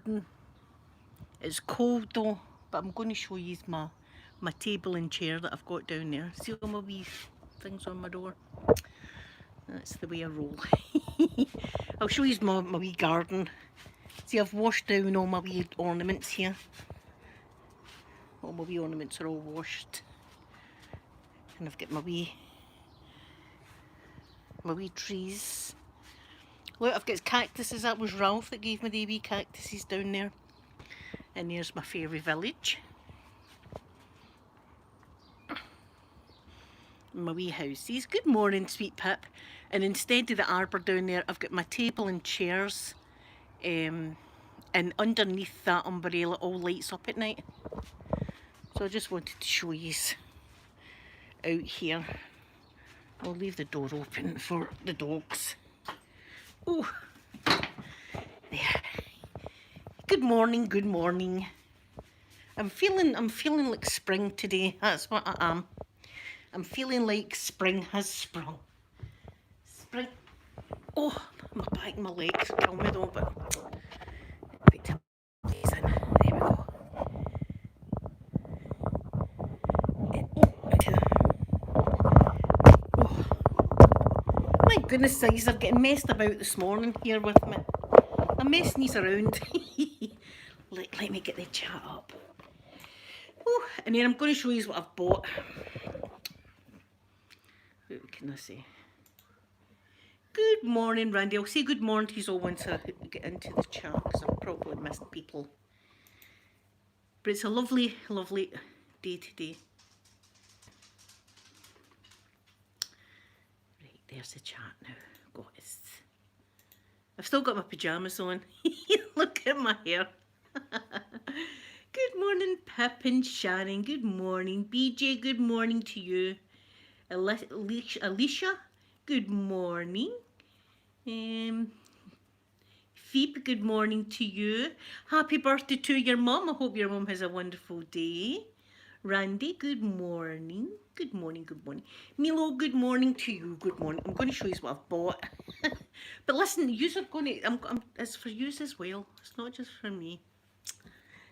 garden. It's cold though, but I'm going to show you my table and chair that I've got down there. See all my wee things on my door? That's the way I roll. I'll show you my wee garden. See, I've washed down all my wee ornaments here. All my wee ornaments are all washed. And I've got my wee trees. Look, I've got cactuses. That was Ralph that gave me the wee cactuses down there. And there's my fairy village. My wee houses. Good morning, sweet Pip. And instead of the arbour down there, I've got my table and chairs. And underneath that umbrella, all lights up at night. So I just wanted to show you out here. I'll leave the door open for the dogs. Oh, there. Good morning, good morning. I'm feeling like spring today. That's what I am. I'm feeling like spring has sprung. Spring. Oh, my back and my legs kill me though, but wait till it's in. There we go. My goodness sakes, I'm getting messed about this morning here with me. I'm messing these around. Let me get the chat up. Oh, and then I'm going to show you what I've bought. What can I say? Good morning, Randy. I'll say good morning to you all once I get into the chat because I've probably missed people. But it's a lovely, lovely day today. Right, there's the chat now. God, I've still got my pyjamas on. Look at my hair. Good morning, Pip and Shannon. Good morning. BJ, good morning to you. Alicia, good morning. Phoebe, good morning to you. Happy birthday to your mum. I hope your mum has a wonderful day. Randy, good morning. Good morning, good morning. Milo, good morning to you. Good morning. I'm going to show you what I've bought. But listen, yous are going to, it's for yous as well. It's not just for me.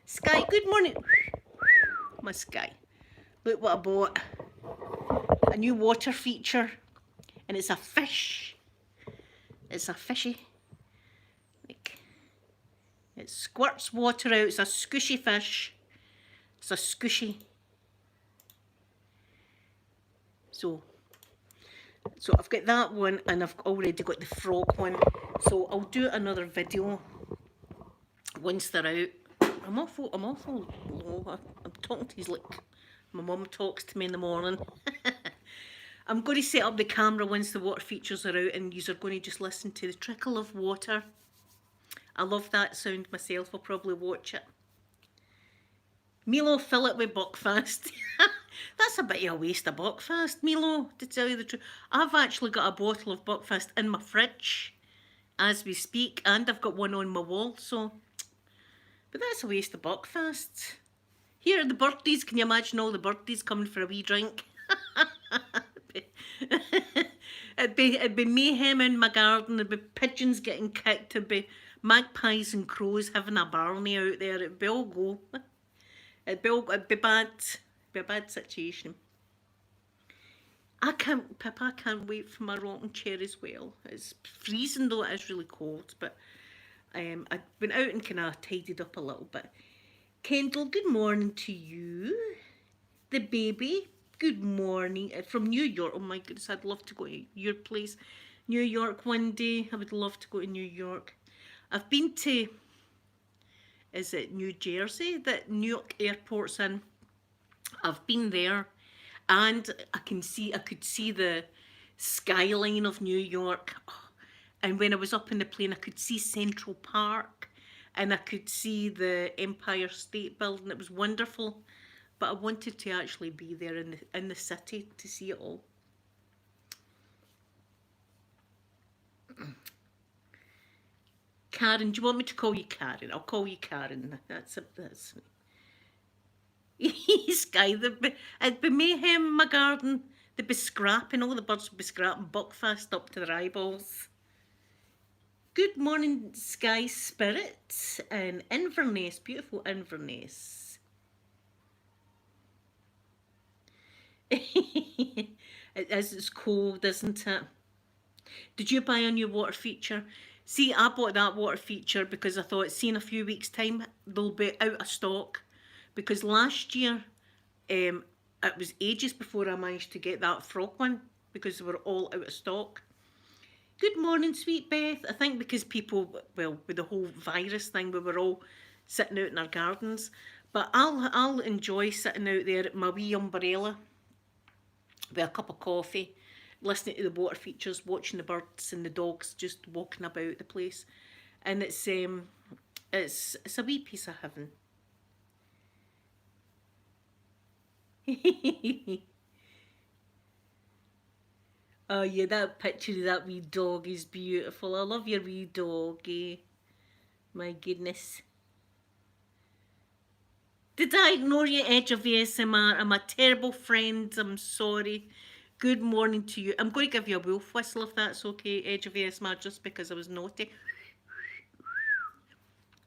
Sky, good morning. My Sky. Look what I bought. A new water feature. And it's a fish. It's a fishy. Like, it squirts water out. It's a squishy fish. It's a squishy. So I've got that one and I've already got the frog one. So I'll do another video once they're out. I'm awful low. I'm talking to you like my mum talks to me in the morning. I'm going to set up the camera once the water features are out and you are going to just listen to the trickle of water. I love that sound myself. I'll probably watch it. Milo, fill it with Buckfast. That's a bit of a waste of Buckfast, Milo, to tell you the truth. I've actually got a bottle of Buckfast in my fridge as we speak, and I've got one on my wall, so... But that's a waste of Buckfast. Here are the birdies. Can you imagine all the birdies coming for a wee drink? It'd be mayhem in my garden. There'd be pigeons getting kicked. There'd be magpies and crows having a barney out there. It'd be all go. It'd be bad. It'd be a bad situation. Pip, I can't wait for my rocking chair as well. It's freezing though. It is really cold, but I've been out and kind of tidied up a little bit. Kendall, good morning to you. The baby, good morning. From New York. Oh my goodness, I'd love to go to your place. New York one day. I would love to go to New York. I've been to, is it New Jersey that New York airport's in? I've been there and I could see the skyline of New York. And when I was up in the plane, I could see Central Park and I could see the Empire State Building. It was wonderful. But I wanted to actually be there in the city to see it all. Karen, do you want me to call you Karen? I'll call you Karen. That's Sky, it'd be mayhem in my garden. They'd be scrapping, all the birds would be scrapping Buckfast up to their eyeballs. Good morning, Sky Spirit and Inverness, beautiful Inverness. It is, it's cold, isn't it? Did you buy a new water feature? See, I bought that water feature because I thought, see, in a few weeks' time, they'll be out of stock. Because last year, it was ages before I managed to get that frog one because they were all out of stock. Good morning, sweet Beth. I think because people, well, with the whole virus thing, we were all sitting out in our gardens. But I'll enjoy sitting out there at my wee umbrella with a cup of coffee, listening to the water features, watching the birds and the dogs just walking about the place, and it's a wee piece of heaven. Oh yeah, that picture of that wee dog is beautiful. I love your wee doggy. My goodness. Did I ignore you, Edge of ASMR? I'm a terrible friend. I'm sorry. Good morning to you. I'm going to give you a wolf whistle if that's okay, Edge of ASMR, just because I was naughty.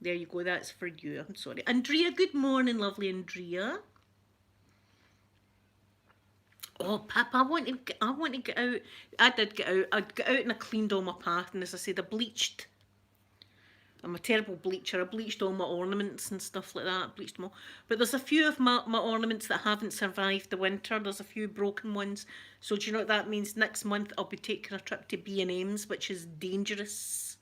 There you go. That's for you. I'm sorry. Andrea, good morning, lovely Andrea. Oh, Pip, I want to get out. I did get out. I'd get out and I cleaned all my path, and as I said, I bleached. I'm a terrible bleacher. I bleached all my ornaments and stuff like that. I bleached them all. But there's a few of my ornaments that haven't survived the winter. There's a few broken ones. So do you know what that means? Next month I'll be taking a trip to B&M's, which is dangerous.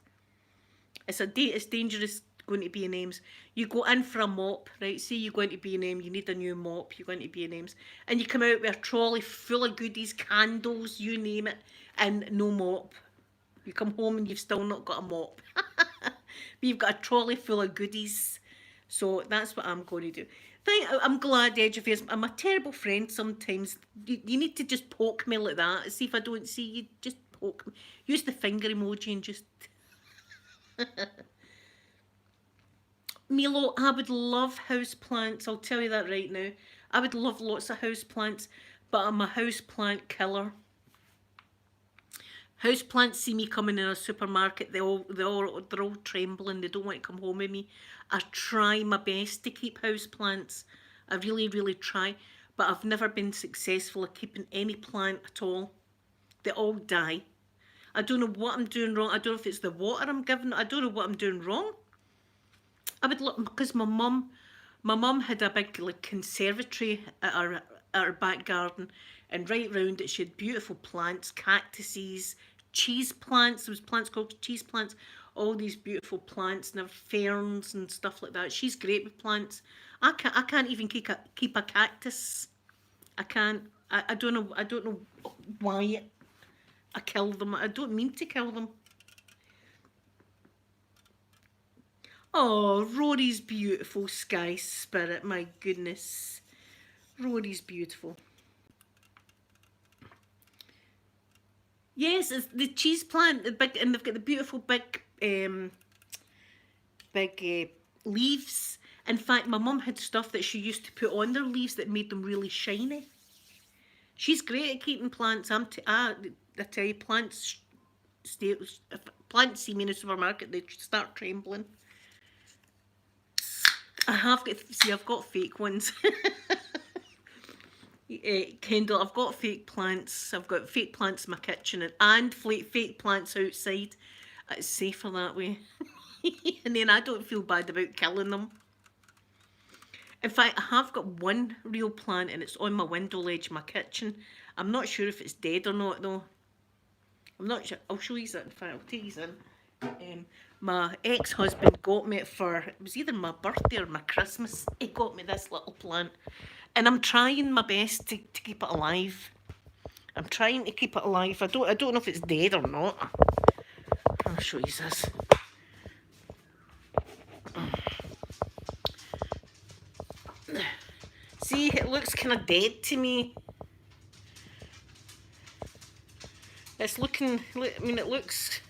It's dangerous going to B&M's. You go in for a mop, right? Say you go into B&M, you need a new mop, you go into B&M's, and you come out with a trolley full of goodies, candles, you name it, and no mop. You come home and you've still not got a mop. But you've got a trolley full of goodies. So that's what I'm going to do. I'm glad, Edge of Yours. I'm a terrible friend sometimes. You need to just poke me like that. See if I don't see you, just poke me. Use the finger emoji and just... Milo, I would love houseplants. I'll tell you that right now. I would love lots of houseplants, but I'm a houseplant killer. Houseplants see me coming in a supermarket, they're all trembling, they don't want to come home with me. I try my best to keep houseplants. I really, really try, but I've never been successful at keeping any plant at all. They all die. I don't know what I'm doing wrong. I don't know if it's the water I'm giving. I don't know what I'm doing wrong. I would look, because my mum had a big like conservatory at our back garden, and right round it she had beautiful plants, cactuses, cheese plants. There was plants called cheese plants, all these beautiful plants and ferns and stuff like that. She's great with plants. I can't even keep a cactus. I can't. I don't know why I kill them. I don't mean to kill them. Oh, Rory's beautiful, Sky Spirit. My goodness. Rory's beautiful. Yes, it's the cheese plant, the big, and they've got the beautiful big, leaves. In fact, my mum had stuff that she used to put on their leaves that made them really shiny. She's great at keeping plants. I tell you, plants see me in the supermarket, they start trembling. I've got fake ones. Kendall, I've got fake plants. I've got fake plants in my kitchen and fake plants outside. It's safer that way. And then I don't feel bad about killing them. In fact, I have got one real plant and it's on my window ledge in my kitchen. I'm not sure if it's dead or not though. I'm not sure. I'll show you that. In fact, I'll take you in. My ex-husband got me it was either my birthday or my Christmas. He got me this little plant. And I'm trying my best to keep it alive. I'm trying to keep it alive. I don't know if it's dead or not. I'll show you this. See, it looks kind of dead to me. It's looking, I mean, it looks...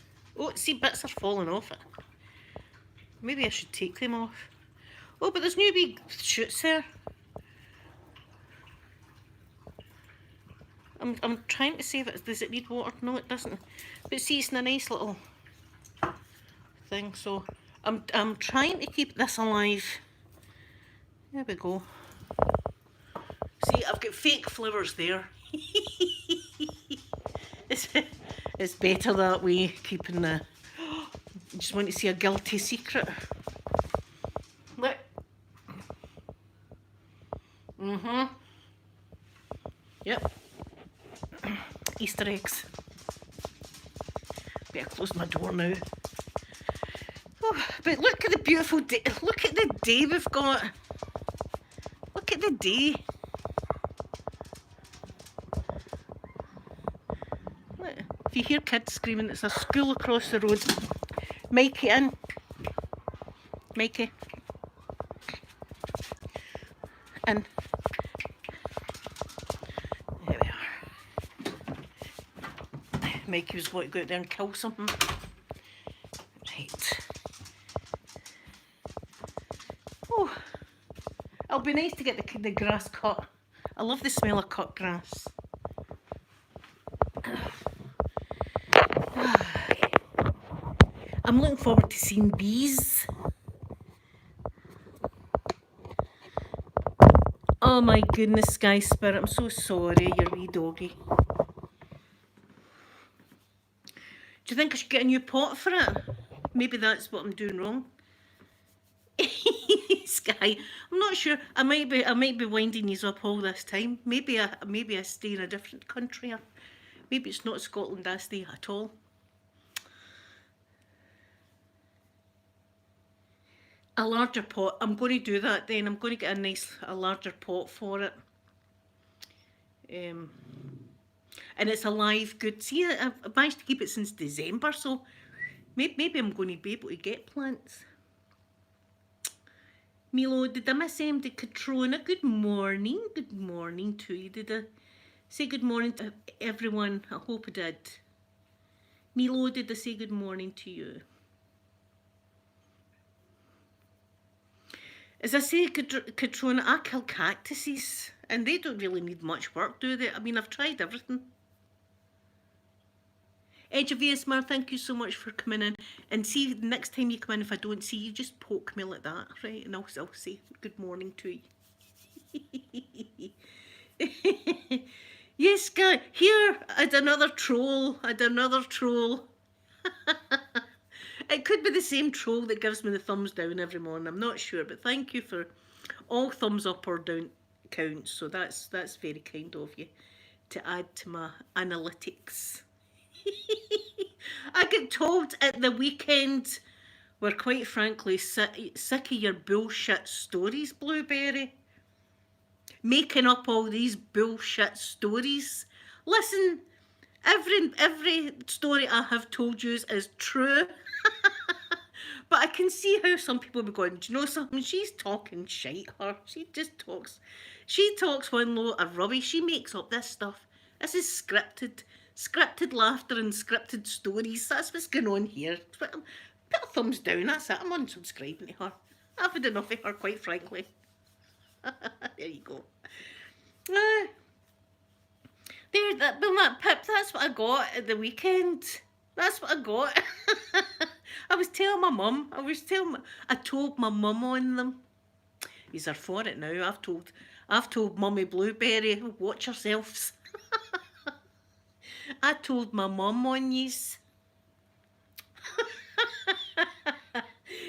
Oh, see, bits are falling off it. Maybe I should take them off. Oh, but there's new wee shoots there. I'm trying to see if does it need water? No, it doesn't. But see, it's in a nice little thing. So I'm trying to keep this alive. There we go. See, I've got fake flowers there. It's better that way, keeping the... I just want to see a guilty secret. Look. Yep. Easter eggs. Better close my door now. Oh, but look at the beautiful day. Look at the day we've got. Look at the day. Look, if you hear kids screaming, it's a school across the road. Mikey in. Mikey. In. There we are. Mikey was going to go out there and kill something. Right. Oh, it'll be nice to get the grass cut. I love the smell of cut grass. I'm looking forward to seeing bees. Oh my goodness, Sky Spirit, I'm so sorry, your wee doggy. Do you think I should get a new pot for it? Maybe that's what I'm doing wrong. Sky, I'm not sure. I might be winding these up all this time. Maybe I stay in a different country, or maybe it's not Scotland I stay at all. A larger pot. I'm going to do that then. I'm going to get a larger pot for it. And it's alive good. See, I've managed to keep it since December, so maybe I'm going to be able to get plants. Milo, did I miss MD Katrona? Good morning. Good morning to you. Did I say good morning to everyone? I hope I did. Milo, did I say good morning to you? As I say, Katrona, I kill cactuses, and they don't really need much work, do they? I mean, I've tried everything. Edge of ASMR, thank you so much for coming in. And see, next time you come in, if I don't see you, just poke me like that, right? And I'll say good morning to you. Yes, guy, here, I had another troll. It could be the same troll that gives me the thumbs down every morning. I'm not sure, but thank you for all thumbs up or down counts. So that's very kind of you to add to my analytics. I get told at the weekend we're quite frankly sick of your bullshit stories, Blueberry. Making up all these bullshit stories. Listen, every story I have told you is true. But I can see how some people be going, do you know something? She's talking shite, her. She just talks. She talks one load of rubbish. She makes up this stuff. This is scripted. Scripted laughter and scripted stories. That's what's going on here. Put a thumbs down. That's it. I'm unsubscribing to her. I've had enough of her, quite frankly. There you go. There, that pip, that's what I got at the weekend. That's what I got. I was telling my mum. I told my mum on them. He's are for it now. I've told Mummy Blueberry, watch yourselves. I told my mum on yous.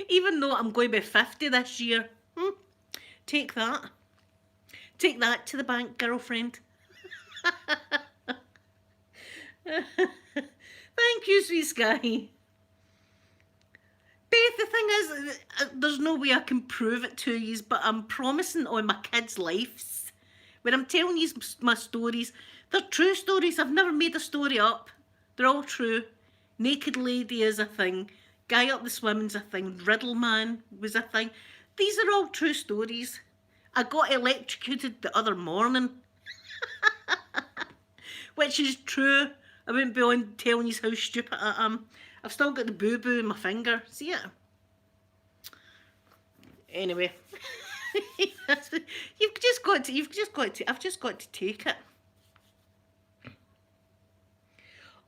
Even though I'm going to be 50 this year. Take that. Take that to the bank, girlfriend. Thank you, sweet Sky. Beth, the thing is, there's no way I can prove it to you, but I'm promising on my kids' lives. When I'm telling you my stories, they're true stories. I've never made a story up. They're all true. Naked Lady is a thing. Guy Up the Swimming's a thing. Riddle Man was a thing. These are all true stories. I got electrocuted the other morning. Which is true. I wouldn't be on telling you how stupid I am. I've still got the boo-boo in my finger. See it? Anyway. I've just got to take it.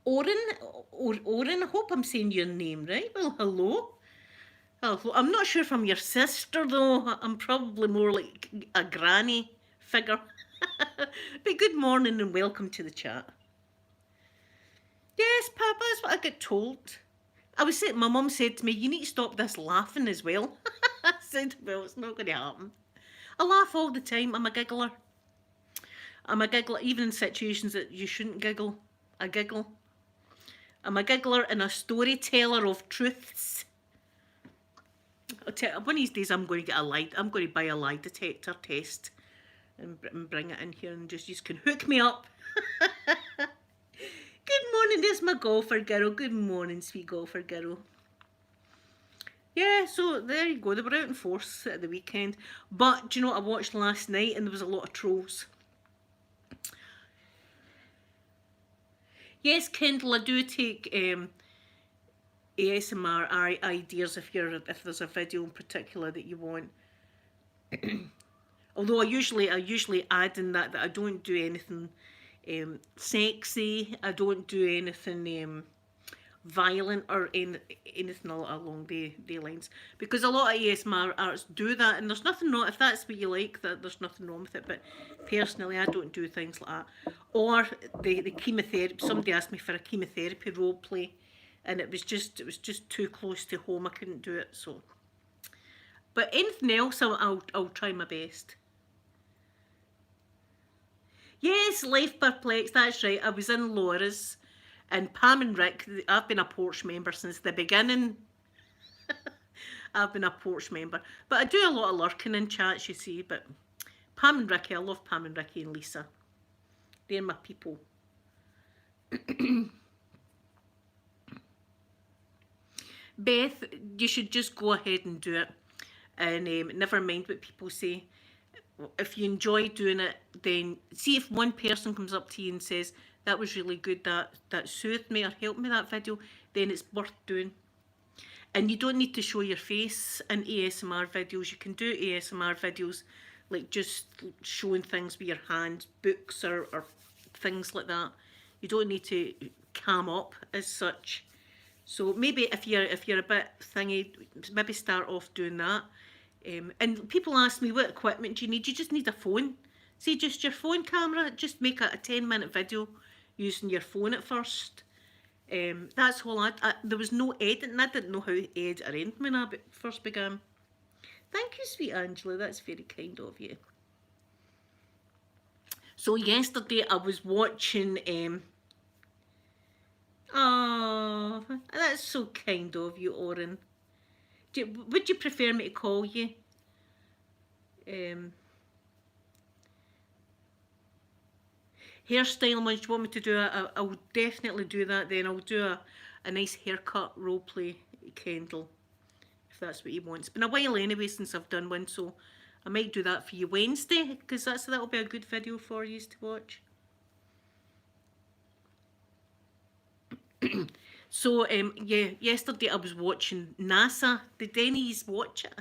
Oren, I hope I'm saying your name right. Well, hello. Well, I'm not sure if I'm your sister though. I'm probably more like a granny figure. But good morning and welcome to the chat. Yes, Papa, that's what I get told. I was saying, my mum said to me, you need to stop this laughing as well. I said, well, it's not going to happen. I laugh all the time. I'm a giggler. I'm a giggler, even in situations that you shouldn't giggle. I giggle. I'm a giggler and a storyteller of truths. I'll tell you, one of these days I'm going to get a lie. I'm going to buy a lie detector test and bring it in here and just you can hook me up. Good morning, there's my golfer girl. Good morning, sweet golfer girl. Yeah, so there you go. They were out in force at the weekend. But do you know what I watched last night? And there was a lot of trolls. Yes, Kindle, I do take ASMR ideas if there's a video in particular that you want. Although I usually add in that I don't do anything sexy. I don't do anything violent or anything along the lines, because a lot of ASMR artists do that, and there's nothing wrong if that's what you like. That there's nothing wrong with it. But personally, I don't do things like that. Or the chemotherapy. Somebody asked me for a chemotherapy role play, and it was just too close to home. I couldn't do it. So, but anything else, I'll try my best. Yes, Life Perplexed. That's right. I was in Laura's. And Pam and Rick, I've been a Porch member since the beginning. I've been a Porch member. But I do a lot of lurking in chats, you see. But Pam and Ricky, I love Pam and Ricky and Lisa. They're my people. Beth, you should just go ahead and do it. And never mind what people say. If you enjoy doing it, then see if one person comes up to you and says, that was really good, that soothed me or helped me, that video, then it's worth doing. And you don't need to show your face in ASMR videos. You can do ASMR videos like just showing things with your hands, books or things like that. You don't need to cam up as such. So maybe if you're a bit thingy, maybe start off doing that. And people ask me, what equipment do you need? You just need a phone. See, just your phone camera. Just make a 10-minute video using your phone at first. That's all. There was no editing. I didn't know how to edit or anything when I first began. Thank you, sweet Angela. That's very kind of you. So yesterday I was watching... oh, that's so kind of you, Oren. Would you prefer me to call you? Hairstyle ones, do you want me to do I'll definitely do that then. I'll do a nice haircut roleplay, Kendall, if that's what you want. It's been a while anyway since I've done one, so I might do that for you Wednesday, because that'll be a good video for you to watch. So, yeah, yesterday I was watching NASA. Did any watch it?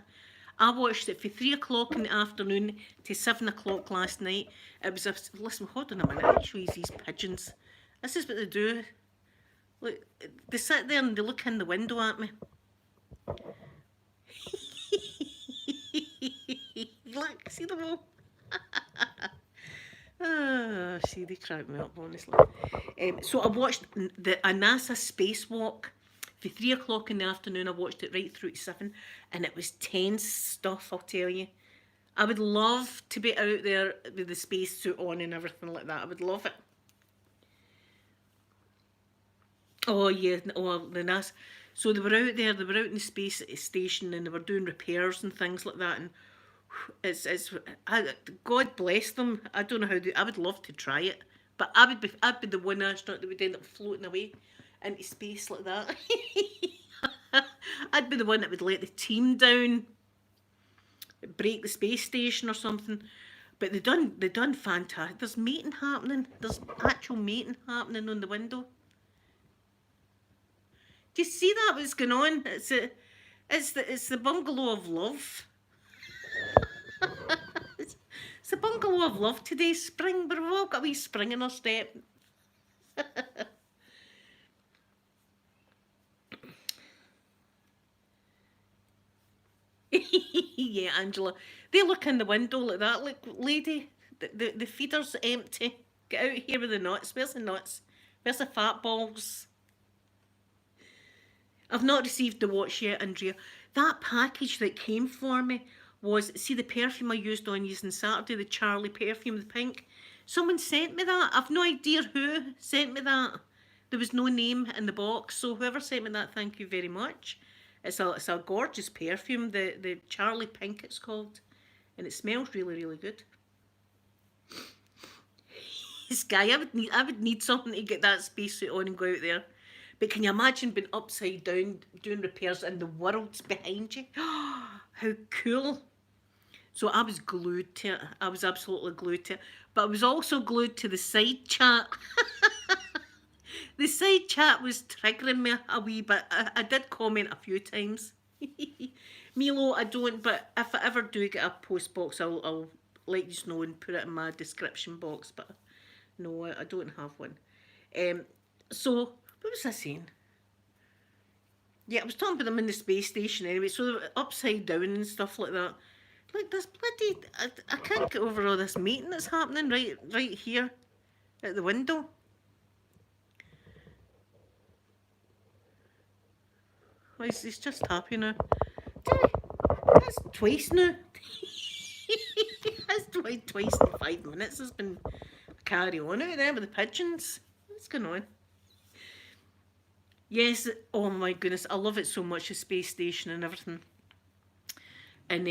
I watched it from 3 o'clock in the afternoon to 7 o'clock last night. It was listen, hold on a minute, I'll show you these pigeons. This is what they do. Look, they sit there and they look in the window at me. Look, see them all? Oh, see, they crack me up, honestly. So I watched a NASA spacewalk for 3 o'clock in the afternoon. I watched it right through to 7, and it was tense stuff, I'll tell you. I would love to be out there with the spacesuit on and everything like that. I would love it. Oh, yeah, oh, the NASA. So they were out there, they were out in the space station, and they were doing repairs and things like that, and God bless them. I don't know how I would love to try it, but I'd be the one astronaut that would end up floating away into space like that. I'd be the one that would let the team down, break the space station or something. But they done fantastic. There's mating happening. There's actual mating happening on the window. Do you see that? What's going on? It's the bungalow of love. It's the bungalow of love today, spring, but we've all got a wee spring in our step. Yeah, Angela. They look in the window like that. Look, lady, the feeder's empty. Get out here with the nuts. Where's the nuts? Where's the fat balls? I've not received the watch yet, Andrea. That package that came for me was, see the perfume I used on you on Saturday, the Charlie perfume, the pink. Someone sent me that. I've no idea who sent me that. There was no name in the box, so whoever sent me that, thank you very much. It's a gorgeous perfume, the Charlie Pink it's called, and it smells really, really good. Sky, I would need something to get that spacesuit on and go out there. But can you imagine being upside down doing repairs and the world's behind you? How cool. So I was glued to it. I was absolutely glued to it. But I was also glued to the side chat. The side chat was triggering me a wee bit. I did comment a few times. Milo, I don't, but if I ever do get a post box, I'll let you know and put it in my description box. But no, I don't have one. So, what was I saying? Yeah, I was talking about them in the space station anyway, so they were upside down and stuff like that. Like this bloody, I can't get over all this meeting that's happening right here at the window. Oh, he's just happy now. That's twice now. That's twice in 5 minutes. It's been carry on out there with the pigeons. What's going on? Yes, oh my goodness, I love it so much, the space station and everything. And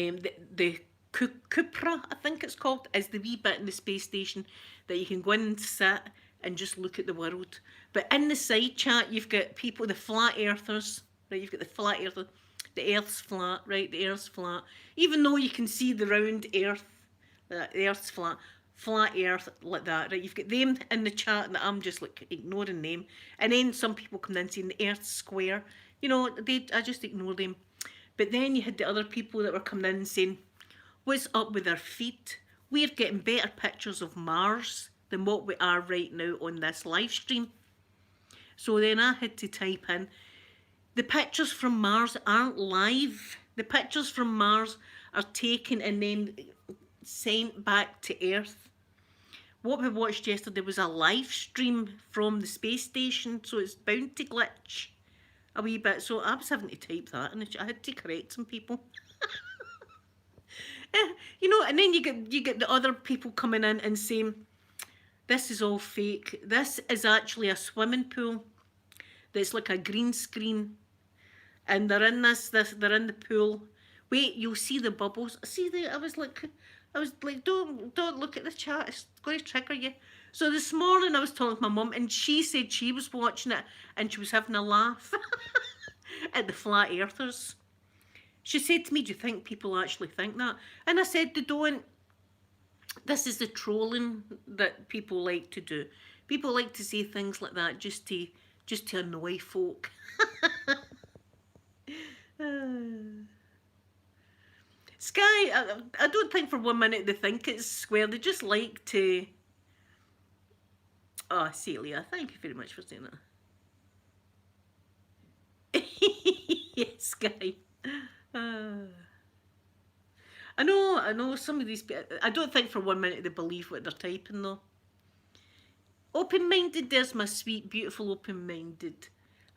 the Cupra, I think it's called, is the wee bit in the space station that you can go in and sit and just look at the world. But in the side chat, you've got people, the flat earthers, right? You've got the flat earthers, the earth's flat, right? The earth's flat. Even though you can see the round earth, the earth's flat earth like that, right? You've got them in the chat and I'm just like ignoring them. And then some people come in saying the earth's square. You know, I just ignore them. But then you had the other people that were coming in and saying, what's up with our feet? We're getting better pictures of Mars than what we are right now on this live stream. So then I had to type in, the pictures from Mars aren't live. The pictures from Mars are taken and then sent back to Earth. What we watched yesterday was a live stream from the space station, so it's bound to glitch a wee bit. So I was having to type that, and I had to correct some people. You know, and then you get the other people coming in and saying, this is all fake. This is actually a swimming pool that's like a green screen, and they're in they're in the pool. Wait, you'll see the bubbles. See, I was like, don't look at the chat. It's going to trigger you. So this morning I was talking to my mum, and she said she was watching it and she was having a laugh at the flat earthers. She said to me, do you think people actually think that? And I said, they don't. This is the trolling that people like to do. People like to say things like that just to annoy folk. Sky, I don't think for 1 minute they think it's square. They just like to... Oh, Celia, thank you very much for saying that. Yes, Sky. I know some of these... I don't think for 1 minute they believe what they're typing, though. Open-minded, there's my sweet, beautiful open-minded.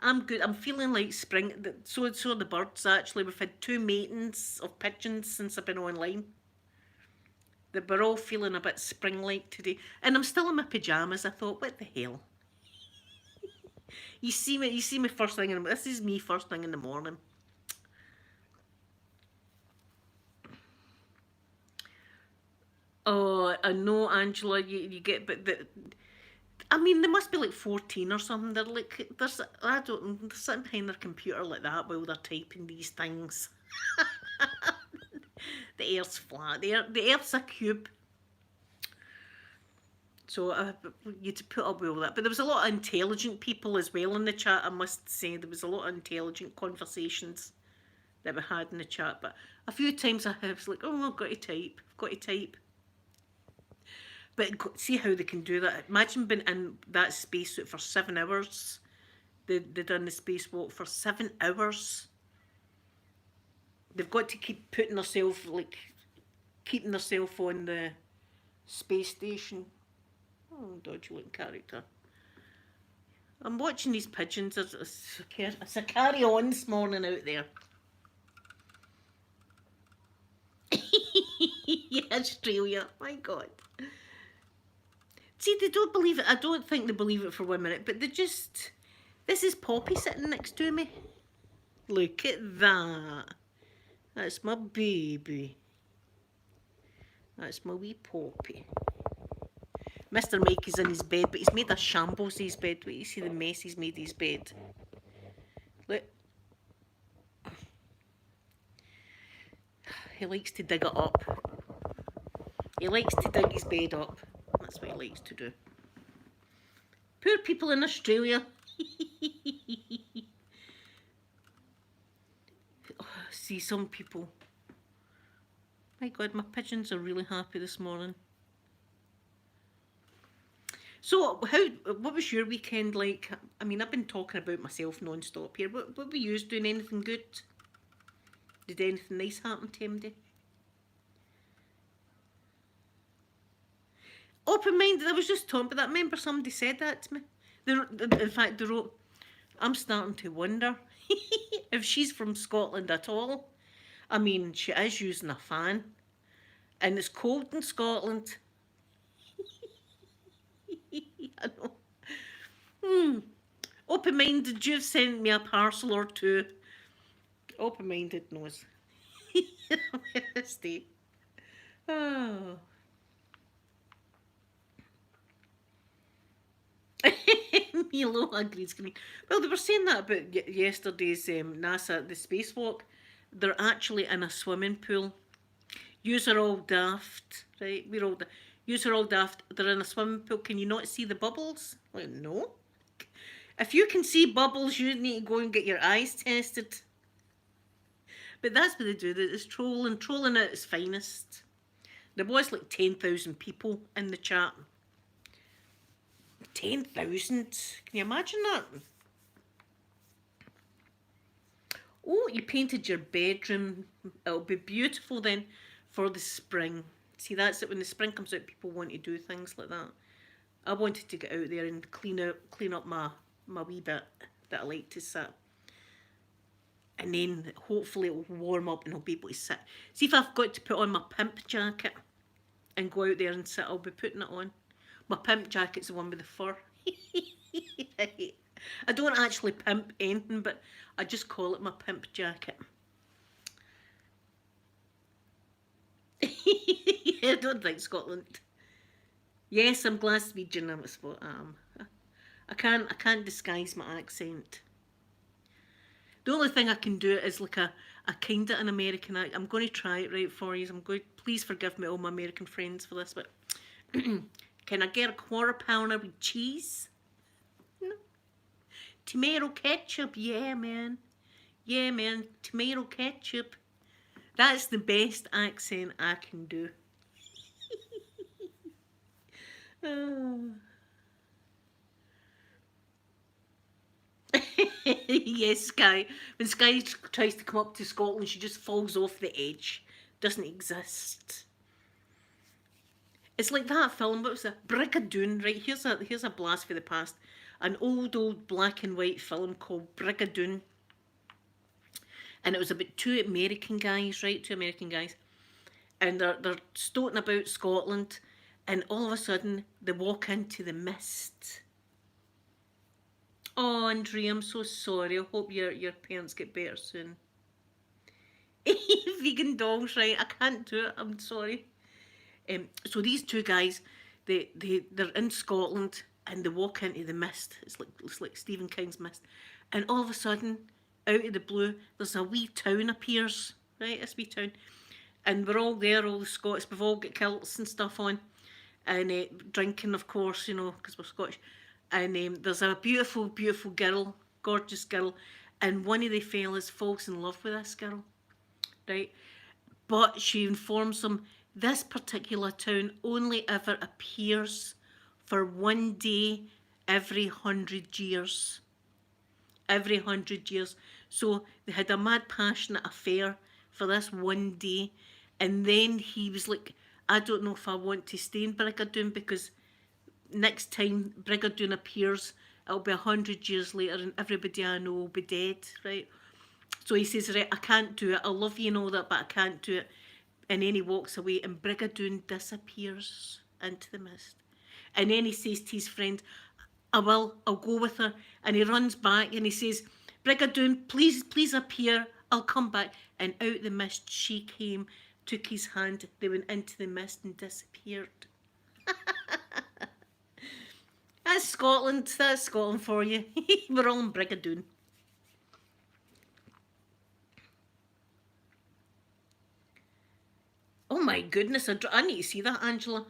I'm good. I'm feeling like spring. So are the birds, actually. We've had 2 matings of pigeons since I've been online. We're all feeling a bit spring-like today. And I'm still in my pyjamas. I thought, what the hell? You see me first thing in the morning. This is me first thing in the morning. Oh, I know, Angela, you get, but I mean, they must be like 14 or something. They're like, they're sitting behind their computer like that while they're typing these things. The earth's flat. The earth's a cube. So you'd put up with all that. But there was a lot of intelligent people as well in the chat, I must say. There was a lot of intelligent conversations that we had in the chat. But a few times I was like, oh, I've got to type. But see how they can do that. Imagine being in that spacesuit for 7 hours. They done the spacewalk for 7 hours. they've got to keep putting themselves, like, keeping themselves on the space station. Oh, dodgy looking character. I'm watching these pigeons. It's a carry on this morning out there. Yeah, Australia. My God. See, they don't believe it. I don't think they believe it for 1 minute, but they just. This is Poppy sitting next to me. Look at that. That's my baby. That's my wee Poppy. Mr. Mike is in his bed, but he's made a shambles of his bed. Wait, you see the mess he's made of his bed. Look. He likes to dig it up. He likes to dig his bed up. That's what he likes to do. Poor people in Australia. Oh, see, some people. My God, my pigeons are really happy this morning. So, what was your weekend like? I mean, I've been talking about myself non-stop here. What were you doing? Anything good? Did anything nice happen to him? Open-minded, I was just talking about that. Remember somebody said that to me? In fact, they wrote, I'm starting to wonder if she's from Scotland at all. I mean, she is using a fan. And it's cold in Scotland. I know. Open-minded, you've sent me a parcel or two. Open-minded knows. Stay. Oh. Milo green screen. Well, they were saying that about yesterday's NASA, the spacewalk. They're actually in a swimming pool. Yous are all daft, right? We're all yous are all daft. They're in a swimming pool. Can you not see the bubbles? Like, no. If you can see bubbles, you need to go and get your eyes tested. But that's what they do. It's trolling at its finest. There was like 10,000 people in the chat. 10,000? Can you imagine that? Oh, you painted your bedroom. It'll be beautiful then for the spring. See, that's it. When the spring comes out, people want to do things like that. I wanted to get out there and clean up my wee bit that I like to sit. And then hopefully it'll warm up and I'll be able to sit. See, if I've got to put on my pimp jacket and go out there and sit, I'll be putting it on. My pimp jacket's the one with the fur. I don't actually pimp anything, but I just call it my pimp jacket. I don't think Scotland. Yes, I'm Glaswegian. That's what I am. I can't disguise my accent. The only thing I can do is like a kind of an American accent. I'm going to try it right for you. Please forgive me, all my American friends, for this, but can I get a quarter pounder with cheese? No. Tomato ketchup, yeah, man. Yeah, man, tomato ketchup. That's the best accent I can do. Yes, Sky. When Sky tries to come up to Scotland, she just falls off the edge. Doesn't exist. It's like that film. What was it? Brigadoon. Right, here's a blast for the past. An old black and white film called Brigadoon. And it was about two American guys, and they're stoating about Scotland, and all of a sudden they walk into the mist. Oh, Andrea, I'm so sorry. I hope your parents get better soon. Vegan dogs, right? I can't do it. I'm sorry. So these two guys, they're in Scotland and they walk into the mist. It's like Stephen King's Mist, and all of a sudden, out of the blue, there's a wee town appears. Right, this wee town, and we're all there, all the Scots. We've all got kilts and stuff on, and drinking, of course, because we're Scottish. And there's a beautiful girl, gorgeous girl, and one of the fellas falls in love with this girl, right? But she informs them this particular town only ever appears for 1 day every 100 years. Every 100 years. So they had a mad passionate affair for this one day. And then he was like, I don't know if I want to stay in Brigadoon because next time Brigadoon appears, it'll be 100 years later and everybody I know will be dead, right? So he says, right, I can't do it. I love you and all that, but I can't do it. And then he walks away and Brigadoon disappears into the mist. And then he says to his friend, I'll go with her. And he runs back and he says, Brigadoon, please appear. I'll come back. And out the mist she came, took his hand. They went into the mist and disappeared. That's Scotland for you. We're all in Brigadoon. Oh my goodness, I need to see that, Angela.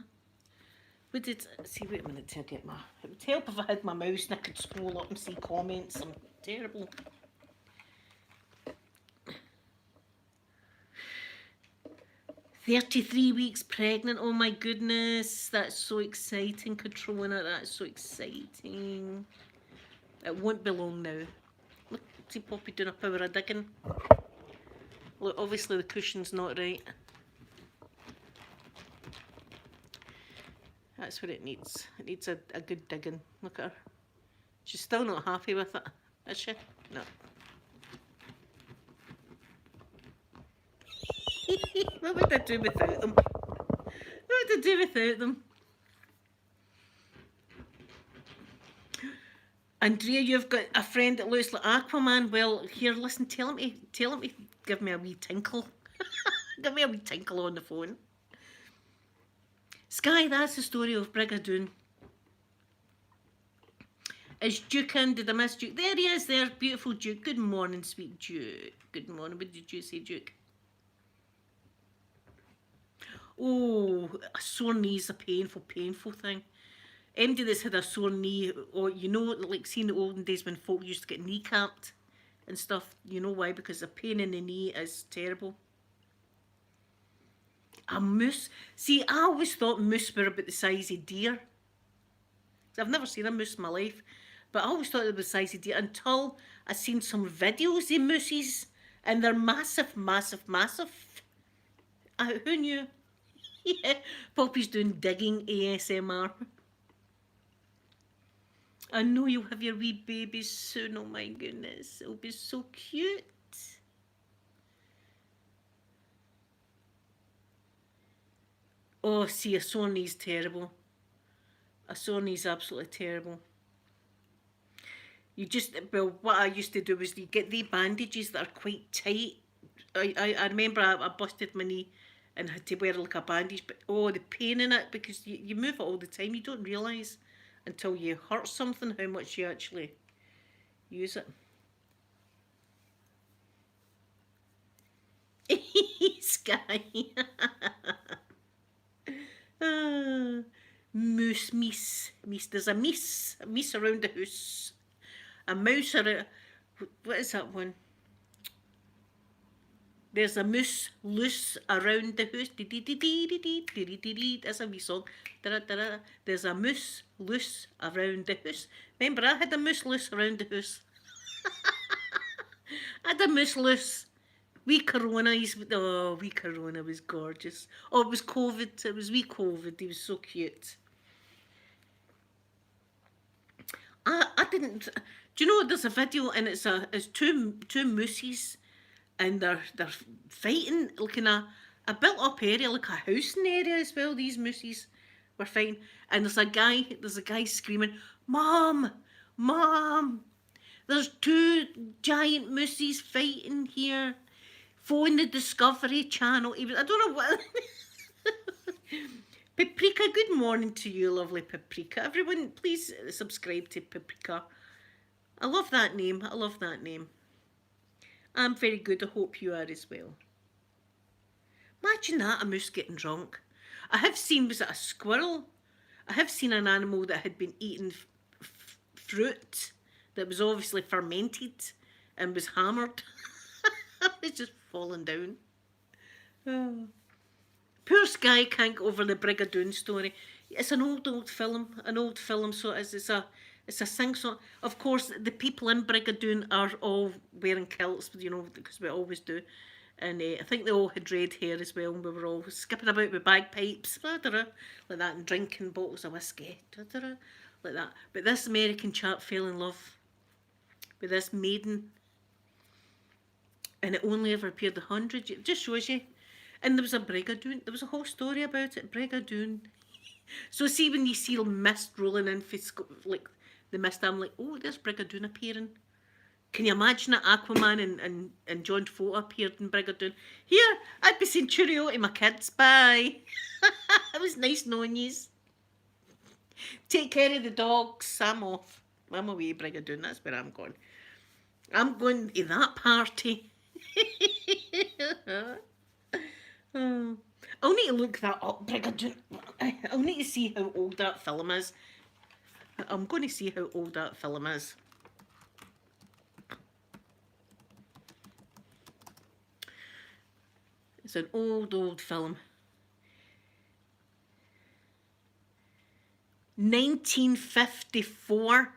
Wait a minute till I get my... It would help if I had my mouse and I could scroll up and see comments. I'm terrible. "33 weeks pregnant, oh my goodness. That's so exciting, Katrona, that's so exciting. It won't be long now. Look, see Poppy doing a power of digging. Look, obviously the cushion's not right. That's what it needs. It needs a good digging. Look at her. She's still not happy with it, is she? No. What would I do without them? What would I do without them? Andrea, you've got a friend that looks like Aquaman. Well, here, listen, tell him to give me a wee tinkle. Give me a wee tinkle on the phone. Sky, that's the story of Brigadoon. Is Duke in? Did I miss Duke? There he is there, beautiful Duke. Good morning, sweet Duke. Good morning. What did you say, Duke? Oh, a sore knee is a painful thing. Anybody that's had a sore knee, or you know, like seeing the olden days when folk used to get kneecapped and stuff, you know why? Because the pain in the knee is terrible. A moose. See, I always thought moose were about the size of deer. I've never seen a moose in my life, but I always thought they were the size of deer until I seen some videos of mooses, and they're massive. Who knew? Yeah, Poppy's doing digging ASMR. I know you'll have your wee babies soon. Oh my goodness, it'll be so cute. Oh, see, a sore knee's terrible. A sore knee's absolutely terrible. You just, well, what I used to do was you get the bandages that are quite tight. I remember I busted my knee and had to wear like a bandage, but oh, the pain in it, because you move it all the time. You don't realise until you hurt something how much you actually use it. Sky. Moose, meese. There's a meese around the house. A mouse around... What is that one? There's a moose loose around the house. That's a wee song. There's a moose loose around the house. Remember, I had a moose loose around the house. I had a moose loose. Wee Corona, wee Corona was gorgeous. Oh, it was COVID. It was wee COVID. He was so cute. I didn't. Do you know there's a video and it's two mooses and they're fighting like in a built up area, like a housing area as well. These mooses were fighting, and there's a guy screaming, "Mom, Mom! There's two giant mooses fighting here. Phone the Discovery Channel." I don't know what. Paprika, good morning to you, lovely Paprika. Everyone, please subscribe to Paprika. I love that name. I'm very good. I hope you are as well. Imagine that, a moose getting drunk. I have seen, was it a squirrel? I have seen an animal that had been eating fruit that was obviously fermented and was hammered. It's just falling down. Oh. Poor Sky can't get over the Brigadoon story. It's an old film, so it's a sing-song. Of course, the people in Brigadoon are all wearing kilts, you know, because we always do. And I think they all had red hair as well, and we were all skipping about with bagpipes, like that, and drinking bottles of whiskey, like that. But this American chap fell in love with this maiden, and it only ever appeared 100. It just shows you. And there was a Brigadoon. There was a whole story about it, Brigadoon. So see when you see mist rolling in, like the mist, I'm like, oh, there's Brigadoon appearing. Can you imagine that Aquaman and John Travolta appeared in Brigadoon? Here, I'd be saying cheerio to my kids. Bye. It was nice knowing yous. Take care of the dogs. I'm off. I'm away, Brigadoon. That's where I'm going. I'm going to that party. Oh. I'll need to look that up, Brigadoon. I'll need to see how old that film is. I'm going to see how old that film is. It's an old film. 1954.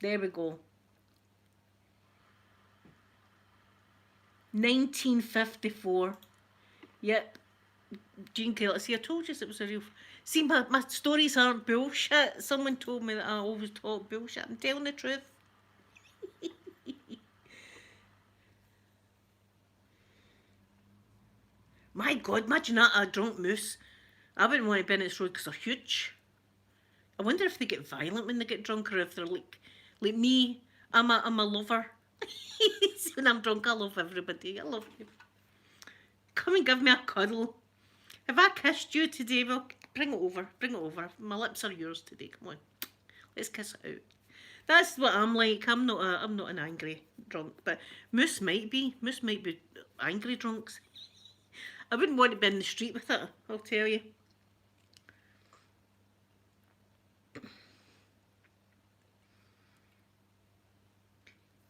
There we go. 1954. Yep. Gene Kelly. See, I told you it was a real... See, my stories aren't bullshit. Someone told me that I always talk bullshit. I'm telling the truth. My God, imagine that, a drunk moose. I wouldn't want to be in its road because they're huge. I wonder if they get violent when they get drunk, or if they're like me. I'm a lover. When I'm drunk, I love everybody. I love you. Come and give me a cuddle. Have I kissed you today? Well, bring it over. Bring it over. My lips are yours today. Come on, let's kiss it out. That's what I'm like. I'm not an angry drunk, but Moose might be. Moose might be angry drunks. I wouldn't want to be in the street with it, I'll tell you.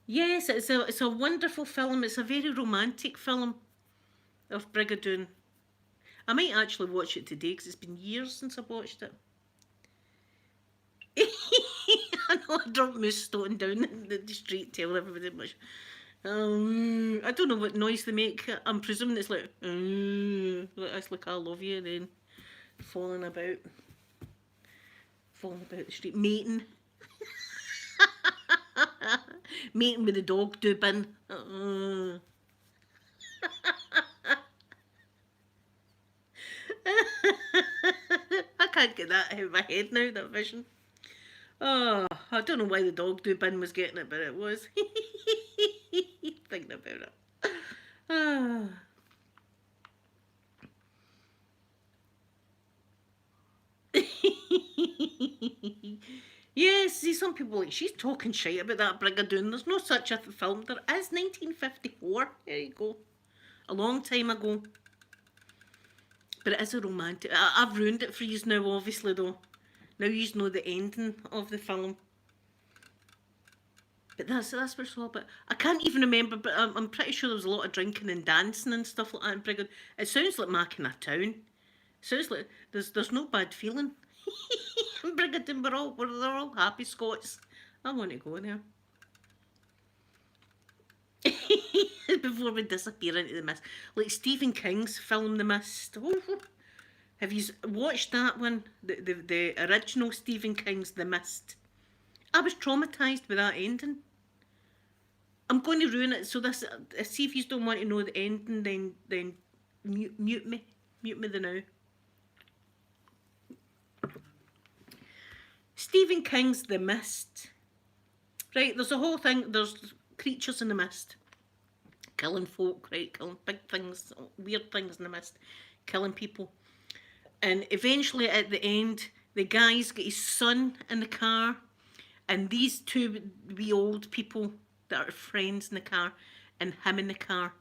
Yes, it's a wonderful film. It's a very romantic film of Brigadoon. I might actually watch it today because it's been years since I've watched it. I know a drunk moose stoating down the street telling everybody much. I don't know what noise they make. I'm presuming it's like, it's like I love you, and then falling about the street, mating. Mating with the dog doobin. I can't get that out of my head now, that vision. Oh, I don't know why the dog doobin was getting it, but it was. Thinking about it. Ah. Yes, see, some people like, she's talking shit about that Brigadoon. There's no such a film. There is 1954. There you go. A long time ago. But it is a romantic... I've ruined it for you now, obviously, though. Now you know the ending of the film. But that's what it's all about. I can't even remember, but I'm pretty sure there was a lot of drinking and dancing and stuff like that in Brigadoon. It sounds like my kind of town. It sounds like there's no bad feeling. In Brigadoon, they're all happy Scots. I want to go there. Before we disappear into the mist. Like Stephen King's film The Mist. Oh, have you watched that one? The original Stephen King's The Mist. I was traumatised with that ending. I'm going to ruin it. So this, see if you don't want to know the ending, then mute me. Mute me the now. Stephen King's The Mist. Right, there's a whole thing. There's creatures in the mist. Killing folk, right? Killing big things, weird things in the mist. Killing people. And eventually at the end, the guy's got his son in the car. And these two wee old people that are friends in the car, and him in the car.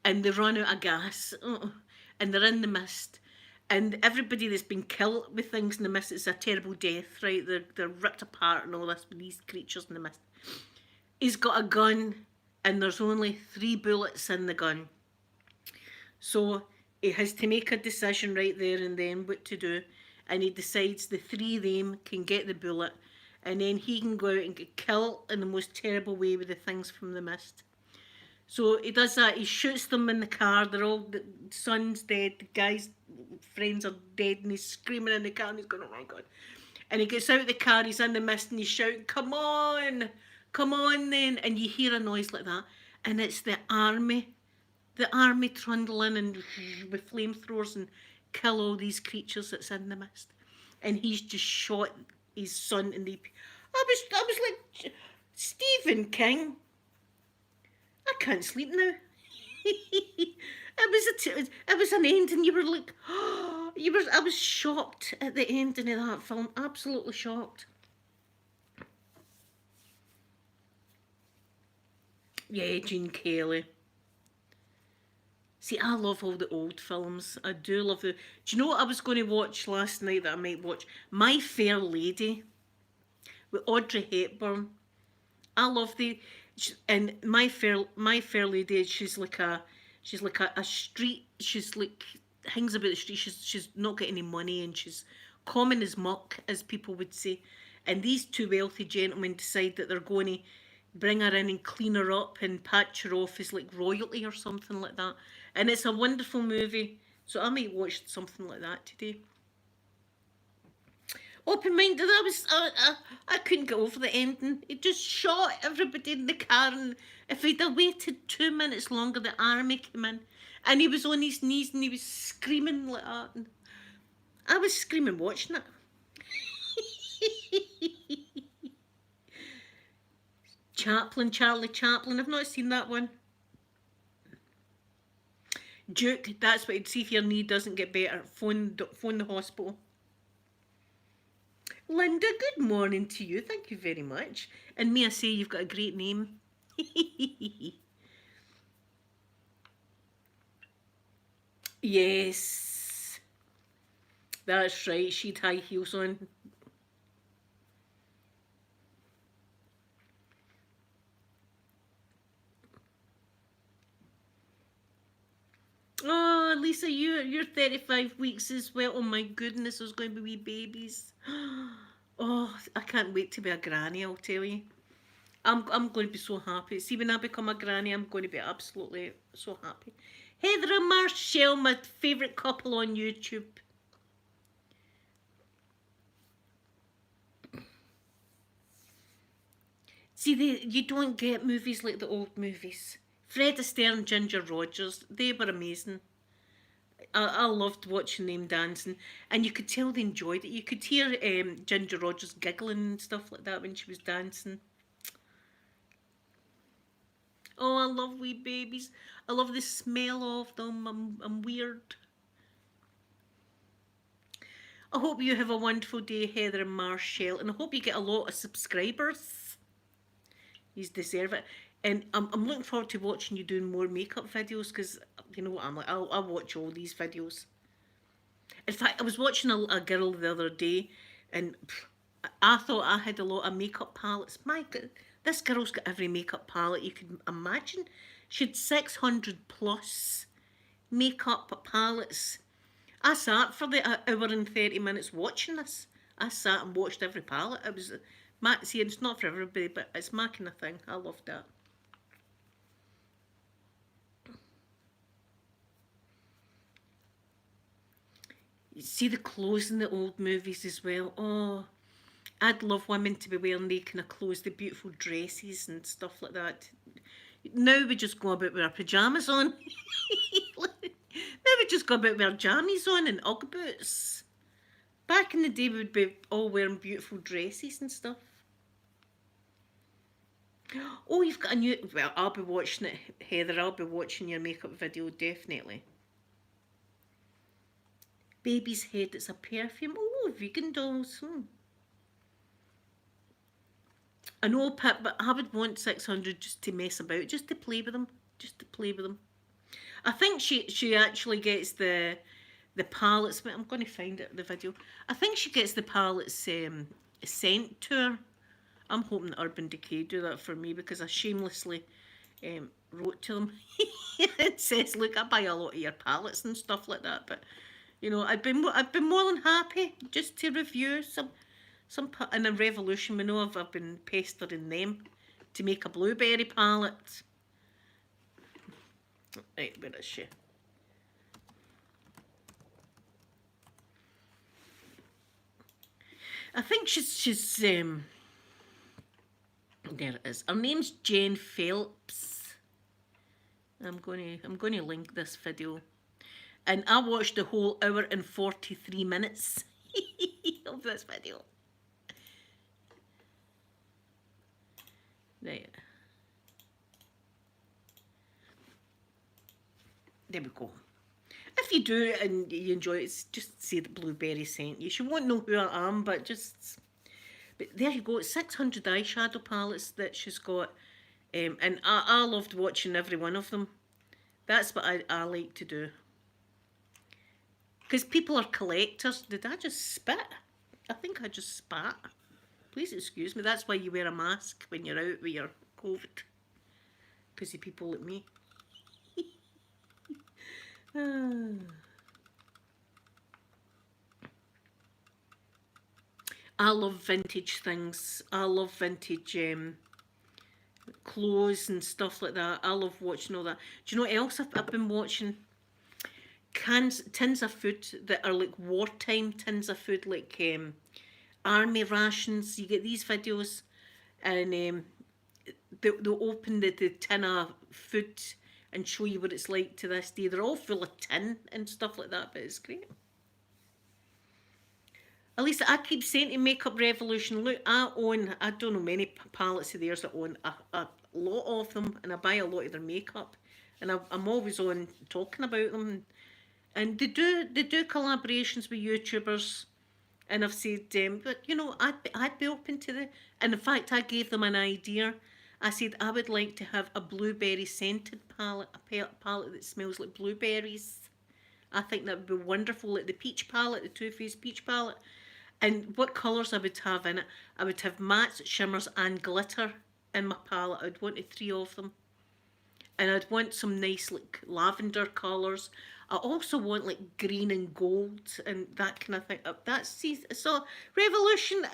And they run out of gas. And they're in the mist. And everybody that's been killed with things in the mist, it's a terrible death, right? They're ripped apart and all this with these creatures in the mist. He's got a gun, and there's only 3 bullets in the gun. So he has to make a decision right there and then what to do. And he decides the 3 of them can get the bullet, and then he can go out and get killed in the most terrible way with the things from the mist. So he does that. He shoots them in the car. They're all the son's dead. The guy's friends are dead, and he's screaming in the car. And he's going, "Oh my god!" And he gets out of the car. He's in the mist, and he's shouting, come on, then!" And you hear a noise like that, and it's the army. The army trundle in and with flamethrowers and kill all these creatures that's in the mist. And he's just shot his son in the. I was like, Stephen King. I can't sleep now. It was an end, and you were like, oh, you were. I was shocked at the ending of that film. Absolutely shocked. Yeah, Gene Kelly. See, I love all the old films. I do love the. Do you know what I was going to watch last night that I might watch? My Fair Lady with Audrey Hepburn. I love the. And My Fair Lady. She's like a street. She's like hangs about the street. She's not got any money, and she's common as muck, as people would say. And these two wealthy gentlemen decide that they're going to bring her in and clean her up and patch her off as like royalty or something like that. And it's a wonderful movie. So I might watch something like that today. Open minded, I couldn't get over the ending. He just shot everybody in the car, and if he'd have waited 2 minutes longer, the army came in, and he was on his knees and he was screaming like that. And I was screaming watching it. Charlie Chaplin. I've not seen that one. Duke, that's what he'd see if your knee doesn't get better. Phone the hospital. Linda, good morning to you. Thank you very much. And may I say, you've got a great name. Yes, that's right. She'd high heels on. Oh, Lisa, you're 35 weeks as well. Oh my goodness, there's going to be wee babies. Oh, I can't wait to be a granny, I'll tell you. I'm going to be so happy. See, when I become a granny, I'm going to be absolutely so happy. Heather and Marshall, my favourite couple on YouTube. See, you don't get movies like the old movies. Fred Astaire, Ginger Rogers, they were amazing. I loved watching them dancing, and you could tell they enjoyed it. You could hear Ginger Rogers giggling and stuff like that when she was dancing. Oh, I love wee babies. I love the smell of them. I'm weird. I hope you have a wonderful day, Heather and Marshall, and I hope you get a lot of subscribers. You deserve it. And I'm looking forward to watching you doing more makeup videos, because you know what I'm like. I'll watch all these videos. In fact, I was watching a girl the other day, and I thought I had a lot of makeup palettes. My God, this girl's got every makeup palette you could imagine. She had 600 plus makeup palettes. I sat for the hour and 30 minutes watching this. I sat and watched every palette. It was, see, it's not for everybody, but it's my kind of thing. I loved that. You see the clothes in the old movies as well. Oh, I'd love women to be wearing the kind of clothes, the beautiful dresses and stuff like that. Now we just go about with our pyjamas on. Now we just go about with our jammies on and Ugg boots. Back in the day, we would be all wearing beautiful dresses and stuff. Oh, you've got a new... Well, I'll be watching it, Heather. I'll be watching your makeup video, definitely. Baby's head, it's a perfume. Oh, vegan dolls. I know, Pip, but I would want 600 just to mess about, just to play with them. Just to play with them. I think she actually gets the palettes, but I'm going to find it, the video. I think she gets the palettes sent to her. I'm hoping that Urban Decay do that for me, because I shamelessly wrote to them. It says, look, I buy a lot of your palettes and stuff like that, but you know, I'd been more than happy just to review some in a Revolution. We know I've been pestering them to make a blueberry palette. Right, where is she? I think she's there it is. Her name's Jane Phelps. I'm gonna link this video. And I watched the whole hour and 43 minutes of this video. Right. There we go. If you do and you enjoy it, just say that Blueberry sent you. She won't know who I am, but just... But there you go. It's 600 eyeshadow palettes that she's got. And I loved watching every one of them. That's what I like to do. Because people are collectors. Did I just spit? I think I just spat. Please excuse me. That's why you wear a mask when you're out with your COVID. Because of people like me. I love vintage things. I love vintage clothes and stuff like that. I love watching all that. Do you know what else I've been watching? Tins of food that are like wartime tins of food, like army rations. You get these videos, and they'll open the tin of food and show you what it's like to this day. They're all full of tin and stuff like that, but it's great. At least I keep saying to Makeup Revolution, look, I don't know many palettes of theirs. I own a lot of them, and I buy a lot of their makeup, and I'm always on talking about them. And they do collaborations with YouTubers, and I've said, but you know, I'd be open to the. And in fact, I gave them an idea. I said I would like to have a blueberry scented palette, a palette that smells like blueberries. I think that would be wonderful, like the peach palette, the Too Faced peach palette. And what colours I would have in it? I would have mattes, shimmers, and glitter in my palette. I'd want 3 of them. And I'd want some nice like lavender colours. I also want like green and gold and that kind of thing. So Revolution,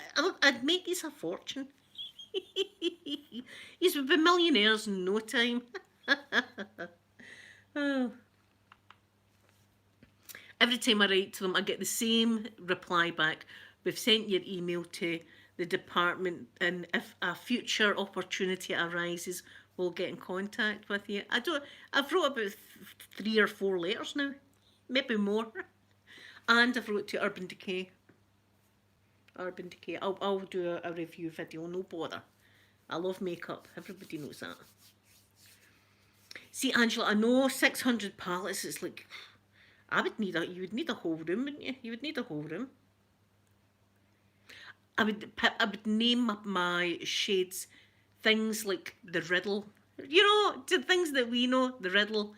I'd make these a fortune. These would be millionaires in no time. Oh. Every time I write to them, I get the same reply back. We've sent your email to the department, and if a future opportunity arises, we'll get in contact with you. I've wrote about 3 or 4 letters now, maybe more. And I've wrote to Urban Decay. Urban Decay. I'll do a review video, no bother. I love makeup. Everybody knows that. See, Angela, I know 600 palettes. It's like, you would need a whole room, wouldn't you? You would need a whole room. I would name my shades things like the riddle. You know, the things that we know, the riddle.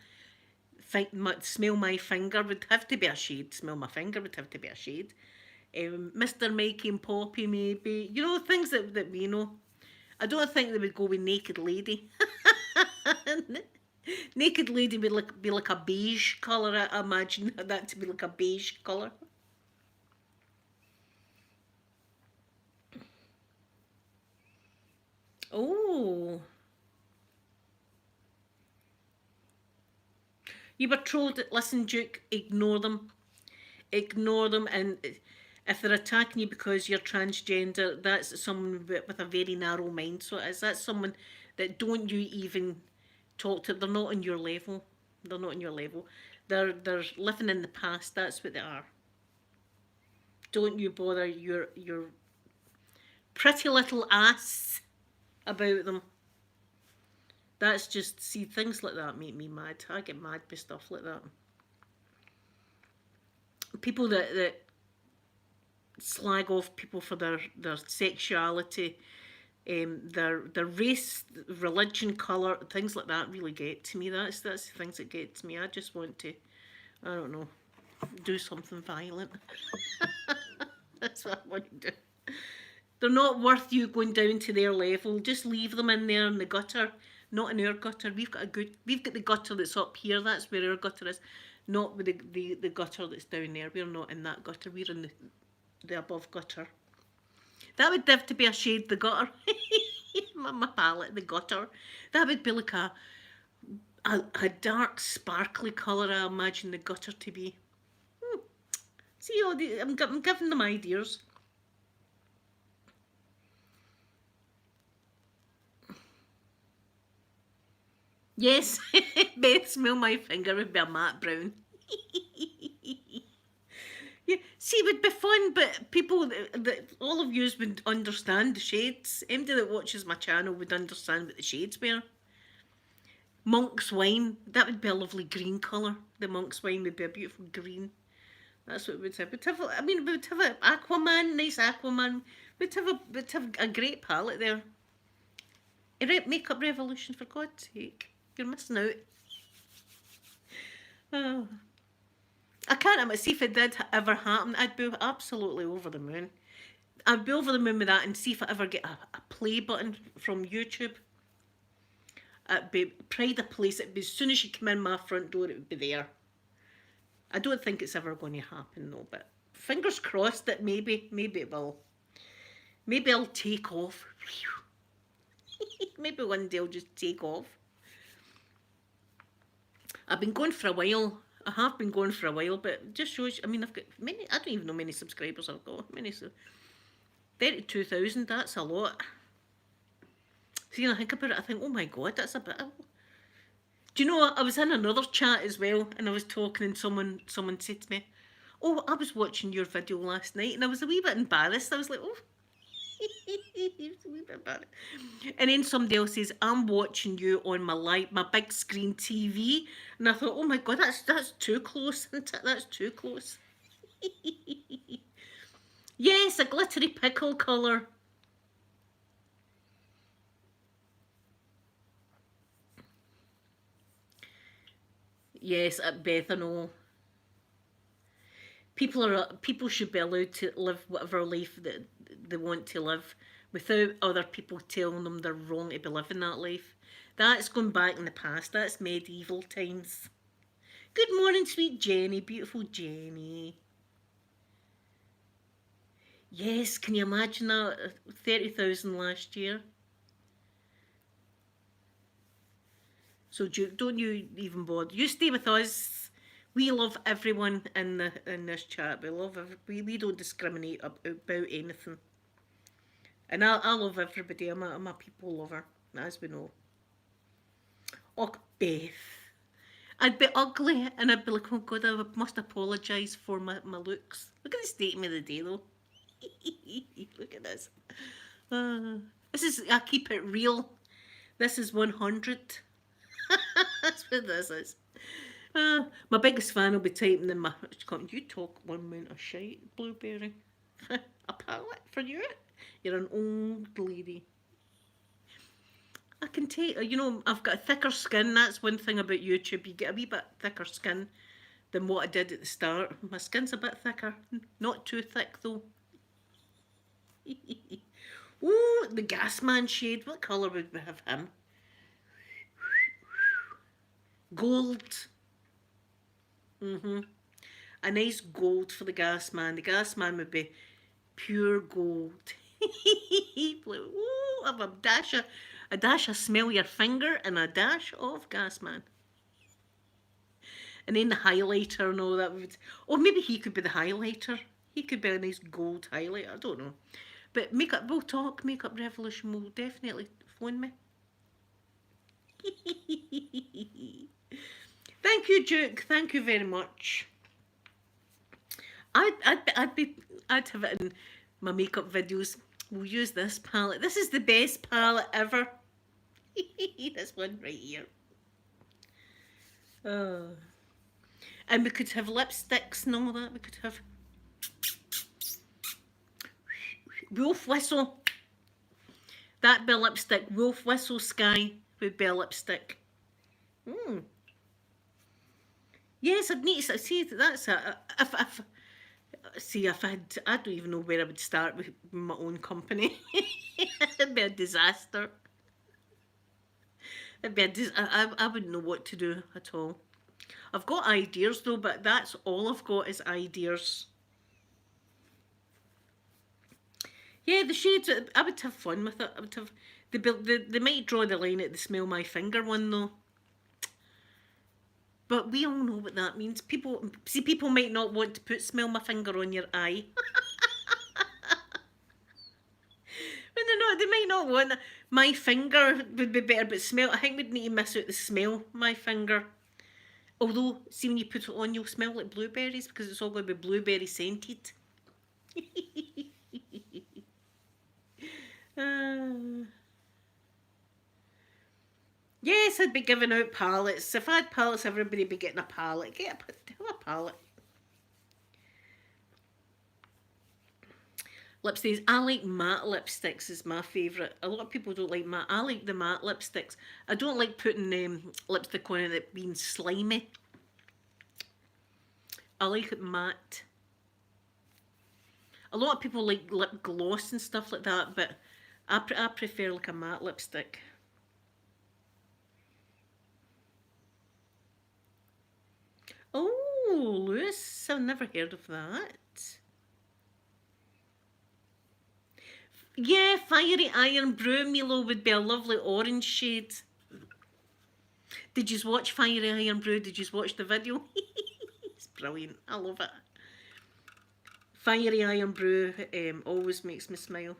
Smell my finger would have to be a shade. Smell my finger would have to be a shade. Mr. Mikey and Poppy, maybe. You know, things that we know. I don't think they would go with Naked Lady. Naked Lady would be like a beige colour. I imagine that to be like a beige colour. Oh. You were told, listen, Duke, ignore them. Ignore them, and if they're attacking you because you're transgender, that's someone with a very narrow mind. So that's someone that don't you even talk to. They're not on your level. They're not on your level. They're living in the past. That's what they are. Don't you bother your pretty little ass about them. That's just, see, things like that make me mad. I get mad by stuff like that. People that slag off people for their sexuality, their race, religion, colour, things like that really get to me. That's the things that get to me. I just want to, I don't know, do something violent. That's what I want to do. They're not worth you going down to their level. Just leave them in there in the gutter, not in our gutter. We've got the gutter that's up here. That's where our gutter is, not with the gutter that's down there. We're not in that gutter. We're in the above gutter. That would have to be a shade, the gutter. my palette, the gutter. That would be like a dark sparkly colour I imagine the gutter to be. See, I'm giving them ideas. Yes, Beth, smell my finger would be a matte brown. Yeah, see, it would be fun, but people, all of yous would understand the shades. Anybody that watches my channel would understand what the shades were. Monk's wine, that would be a lovely green colour. The monk's wine would be a beautiful green. That's what we'd have. I mean, we'd have an Aquaman, nice Aquaman. We'd have a great palette there. Makeup revolution, for God's sake. You're missing out. Oh. I can't see if it did ever happen, I'd be absolutely over the moon. I'd be over the moon with that and see if I ever get a play button from YouTube. It'd be pride of place. It'd be as soon as you come in my front door, it would be there. I don't think it's ever going to happen though, but fingers crossed that maybe it will. Maybe I'll take off. Maybe one day I'll just take off. I've been going for a while. I have been going for a while, but it just shows. I mean, I've got many. I don't even know how many subscribers I've got. 32,000. That's a lot. See, when I think about it, I think, oh my God, that's a bit. Do you know what? I was in another chat as well, and I was talking, and someone said to me, "Oh, I was watching your video last night," and I was a wee bit embarrassed. I was like, "Oh." And then somebody else says, "I'm watching you on my big screen TV," and I thought, "Oh my God, that's too close, isn't it? That's too close." Yes, a glittery pickle colour. Yes, at Beth, I know. People should be allowed to live whatever life that they want to live without other people telling them they're wrong to be living that life. That's going back in the past. That's medieval times. Good morning, sweet Jenny. Beautiful Jenny. Yes, can you imagine that? 30,000 last year. So don't you even bother. You stay with us. We love everyone in this chat. We don't discriminate about anything. And I love everybody. I'm a people lover, as we know. Oh, Beth. I'd be ugly and I'd be like, oh God, I must apologise for my looks. Look at the state of me the day though. Look at this. I keep it real. This is 100. That's what this is. My biggest fan will be typing in my comment, "You talk one amount of shite, Blueberry." A palette for you? You're an old lady. I can take, I've got a thicker skin. That's one thing about YouTube. You get a wee bit thicker skin than what I did at the start. My skin's a bit thicker. Not too thick though. Ooh, the Gasman shade. What colour would we have him? Gold. A nice gold for the gas man. The gas man would be pure gold. Ooh, have a dash of smell your finger and a dash of gas man. And then the highlighter and all that would. Oh, maybe he could be the highlighter. He could be a nice gold highlighter. I don't know. But we'll talk. Makeup Revolution will definitely phone me. Thank you, Duke. Thank you very much. I'd have it in my makeup videos. We'll use this palette. This is the best palette ever. This one right here. And we could have lipsticks and all that. We could have Wolf Whistle. That'd be a lipstick. Wolf Whistle Sky would be a lipstick. Yes, I'd need to see. That's I don't even know where I would start with my own company. It'd be a disaster. I wouldn't know what to do at all. I've got ideas though, but that's all I've got is ideas. Yeah, the shades. I would have fun with it. I would have. They might draw the line at the smell my finger one though. But we all know what that means. People might not want to smell my finger on your eye. When they might not want that. My finger would be better, but I think we'd need to miss out the smell, my finger. Although, see when you put it on, you'll smell like blueberries because it's all going to be blueberry scented. Yes, I'd be giving out palettes. If I had palettes, everybody would be getting a palette. Have a palette. Lipsticks. I like matte lipsticks is my favourite. A lot of people don't like matte. I like the matte lipsticks. I don't like putting lipstick on and it being slimy. I like it matte. A lot of people like lip gloss and stuff like that, but I prefer like a matte lipstick. Oh, Lewis, I've never heard of that. Yeah, Fiery Iron Brew, Milo, would be a lovely orange shade. Did you watch Fiery Iron Brew? Did you watch the video? It's brilliant. I love it. Fiery Iron Brew always makes me smile.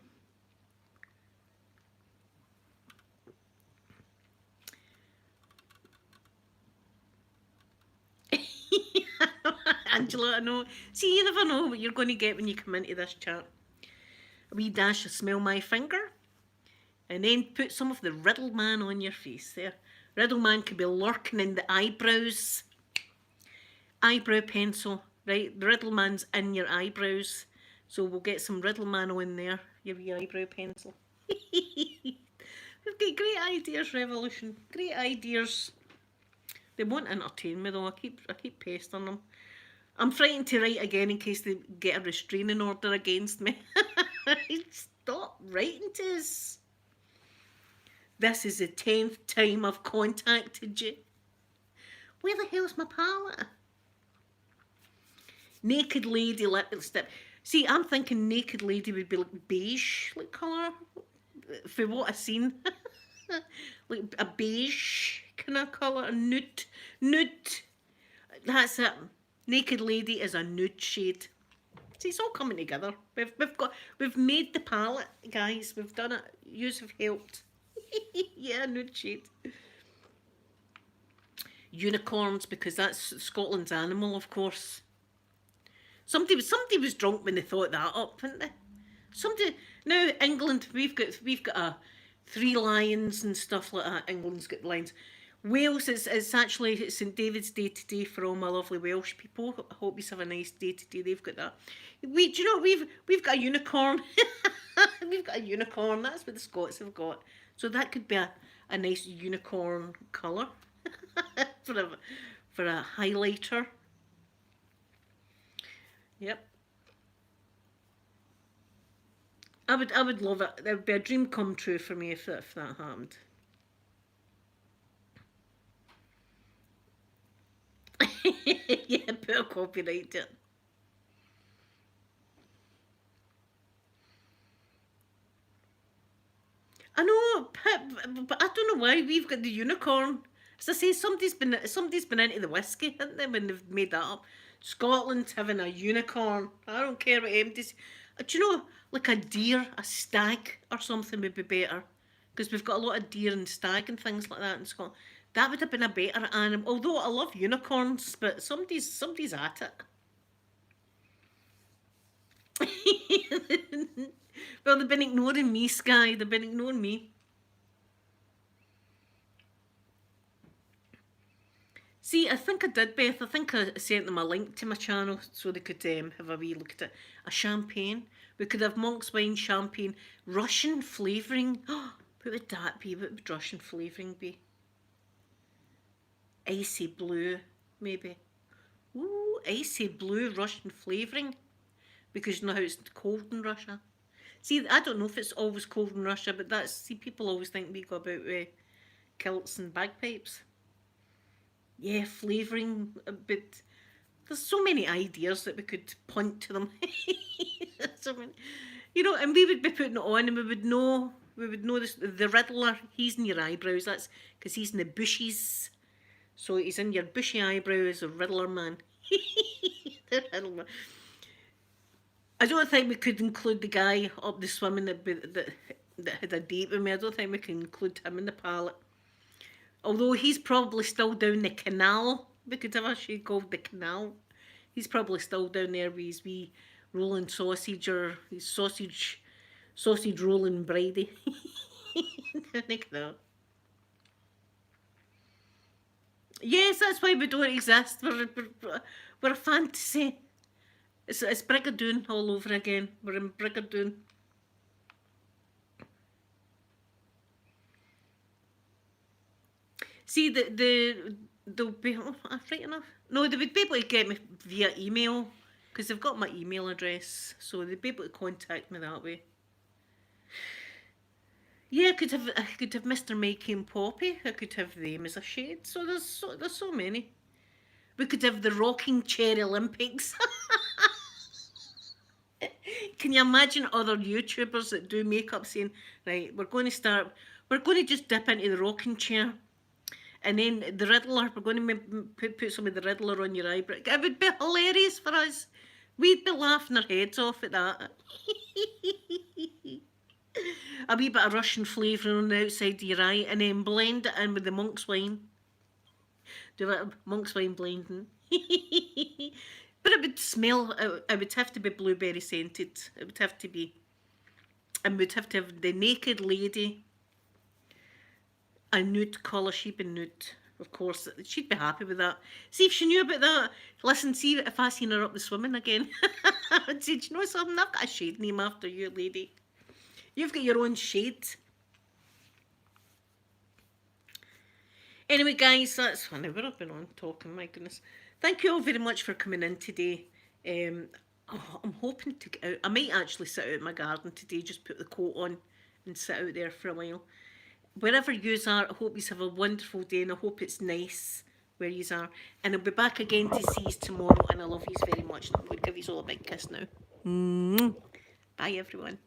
Angela, I know. See, you never know what you're going to get when you come into this chat. A wee dash of Smell My Finger. And then put some of the Riddle Man on your face there. Riddle Man could be lurking in the eyebrows. Eyebrow pencil, right? The Riddle Man's in your eyebrows. So we'll get some Riddle Man on there, your wee eyebrow pencil. We've got great ideas, Revolution. Great ideas. They won't entertain me though. I keep pestering them. I'm frightened to write again in case they get a restraining order against me. Stop writing to us. This is the 10th time I've contacted you. Where the hell's my palette? Naked Lady lipstick. See, I'm thinking Naked Lady would be like beige like colour. For what I've seen. Like a beige kind of colour. A nude. That's it. Naked Lady is a nude shade. See, it's all coming together. We've made the palette, guys. We've done it. Yous have helped. Yeah, nude shade. Unicorns, because that's Scotland's animal, of course. Somebody was drunk when they thought that up, weren't they? Now England, we've got a 3 lions and stuff like that. England's got lions. Wales, it's actually St David's Day today for all my lovely Welsh people. I hope you have a nice day today. They've got that. Do you know we've got a unicorn? We've got a unicorn. That's what the Scots have got. So that could be a nice unicorn colour for a highlighter. Yep. I would love it. It would be a dream come true for me if that happened. Yeah, put a copyright it. I know, but I don't know why we've got the unicorn. As I say, somebody's been into the whiskey, haven't they, when they've made that up? Scotland's having a unicorn. I don't care what empties. Do you know, like a deer, a stag or something would be better. Because we've got a lot of deer and stag and things like that in Scotland. That would have been a better animal. Although I love unicorns, but somebody's at it. Well, they've been ignoring me, Sky. They've been ignoring me. See, I think I did, Beth. I think I sent them a link to my channel so they could have a wee look at it. A champagne. We could have monk's wine, champagne, Russian flavouring. What would that be? What would Russian flavouring be? Icy blue, maybe. Ooh, icy blue Russian flavouring. Because you know how it's cold in Russia. See, I don't know if it's always cold in Russia, but see, people always think we go about with kilts and bagpipes. Yeah, flavouring a bit. There's so many ideas that we could point to them. So many, and we would be putting it on, and we would know this. The Riddler, he's in your eyebrows. That's because he's in the bushes. So he's in your bushy eyebrows, a Riddler man. The Riddler man. I don't think we could include the guy up the swimming that had a date with me. I don't think we can include him in the palette. Although he's probably still down the canal. We could have a shade called the canal. He's probably still down there with his wee rolling sausage or his sausage rolling bridie. I think that. Yes, that's why we don't exist. We're a fantasy. It's Brigadoon all over again. We're in Brigadoon. See, they'll be right enough. No, they would be able to get me via email because they've got my email address, so they'd be able to contact me that way. Yeah, I could have Mr. Mikey and Poppy. I could have them as a shade. So there's so many. We could have the Rocking Chair Olympics. Can you imagine other YouTubers that do makeup saying, right, we're going to just dip into the rocking chair. And then the Riddler, we're going to put some of the Riddler on your eyebrow. It would be hilarious for us. We'd be laughing our heads off at that. A wee bit of Russian flavour on the outside of your eye and then blend it in with the monk's wine. Do a bit monk's wine blending. But it would smell, it would have to be blueberry scented. It would have to be. And we'd have to have the naked lady, a nude colour. She'd be nude, of course. She'd be happy with that. See if she knew about that. Listen, see if I seen her up the swimming again. I'd say, do you know something? I've got a shade name after you, lady. You've got your own shade. Anyway, guys, that's an hour I've been on talking, my goodness. Thank you all very much for coming in today. I'm hoping to get out. I might actually sit out in my garden today, just put the coat on and sit out there for a while. Wherever yous are, I hope you have a wonderful day and I hope it's nice where yous are. And I'll be back again to see you tomorrow and I love yous very much. And I'm going to give yous all a big kiss now. Bye, everyone.